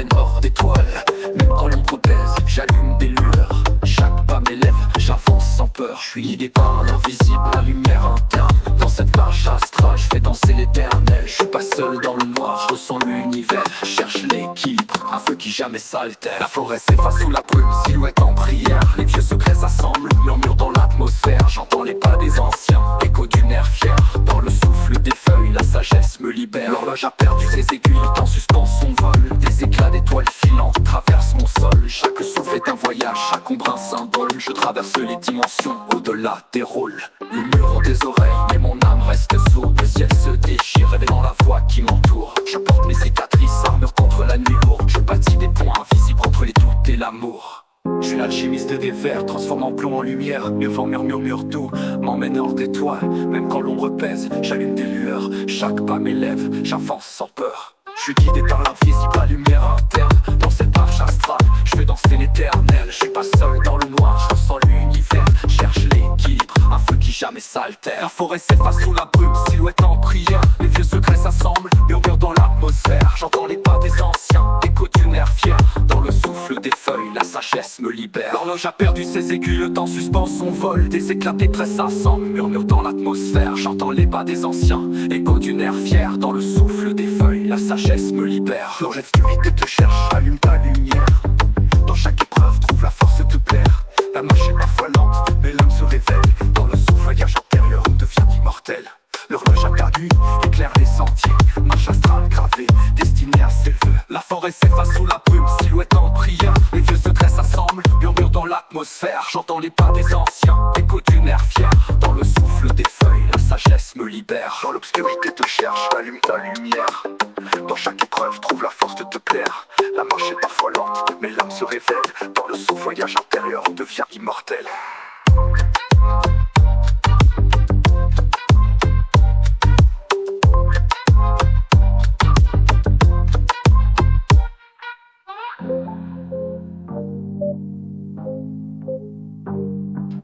m'emmène hors des toiles. Même quand l'ombre pèse, j'allume des lueurs. Chaque pas m'élève, j'avance sans peur. Je suis guidé par l'invisible, la lumière interne. Dans cette marche astrale, je fais danser l'éternel. Je suis pas seul dans le noir, je ressens l'univers. Je cherche l'équilibre, un feu qui jamais s'altère. La forêt s'efface sous la brume, silhouette en prière. Les vieux secrets s'assemblent, murmurent dans l'atmosphère. J'entends les pas des anciens, écho d'une ère fière. Dans le souffle des feuilles, la sagesse me libère. L'horloge a perdu ses aiguilles, en suspens son vol. Des éclats d'étoiles filantes traversent mon sol. Chaque souffle est un voyage, chaque ombre un symbole. Je traverse les dimensions, au-delà des rôles. Le mur ont des oreilles, mais mon âme reste sourde. Le ciel se déchire, révélant la voix qui m'entoure. Je porte mes cicatrices, armure contre la nuit lourde. Je bâtis des ponts invisibles entre les doutes et l'amour. Je suis l'alchimiste des vers, transformant plomb en lumière. Mes vents murmure tout, m'emmène hors des toiles. Même quand l'ombre pèse, j'allume des lueurs. Chaque pas m'élève, j'avance sans peur. Je suis guidé par l'invisible, la lumière interne. Dans cette marche astrale, je fais danser l'éternel. Je suis pas seul dans le noir, je ressens l'univers. Cherche l'équilibre, un feu qui jamais s'altère. La forêt s'efface sous la brume, silhouette en prière. Les vieux secrets s'assemblent, murmurent dans l'atmosphère. J'entends les pas des anciens, écho d'une ère fière. Dans le souffle des feuilles, la sagesse me libère. L'horloge a perdu ses aiguilles, le temps suspend son vol. Des éclats des traits s'assemblent, murmurent dans l'atmosphère. J'entends les pas des anciens, écho d'une ère fière. Dans le souffle des feuilles, la sagesse me libère. L'obscurité te cherche, allume ta lumière. Dans chaque épreuve, trouve la force de te plaire. La marche est parfois lente, mais l'homme se révèle. Dans le souffle-voyage intérieur, on devient immortel. L'horloge a perdu, éclaire les sentiers. Marche astrale gravée, destinée à s'élever. La forêt s'efface sous la brume, silhouette en prière. Les vieux secrets s'assemblent, murmurent dans l'atmosphère. J'entends les pas des anciens, écho d'une ère fière. Dans le souffle des feuilles, la sagesse me libère. Dans l'obscurité te cherche, allume ta lumière. Dans chaque épreuve, trouve la force de te plaire. La marche est parfois lente, mais l'âme se révèle. Dans le souffle-voyage intérieur, on devient immortel.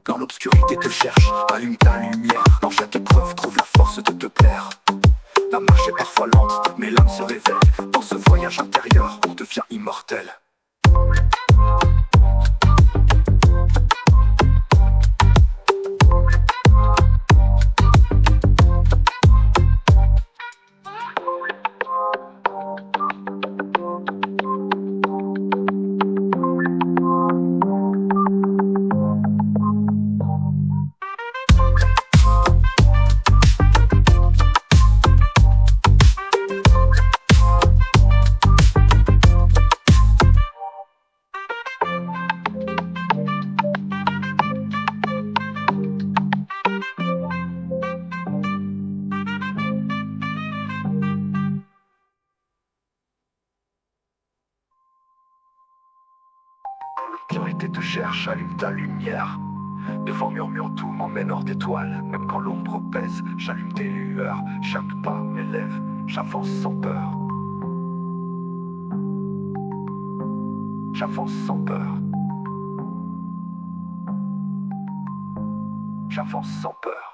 Dans l'obscurité te cherche, allume ta lumière. Dans chaque épreuve, trouve la force de te plaire. La marche est parfois lente, mais l'âme se révèle. Dans ce voyage intérieur, on devient immortel. L'obscurité te cherche, allume ta lumière. Devant murmure tout, m'emmène hors d'étoiles. Même quand l'ombre pèse, j'allume des lueurs. Chaque pas m'élève, j'avance sans peur. J'avance sans peur. J'avance sans peur.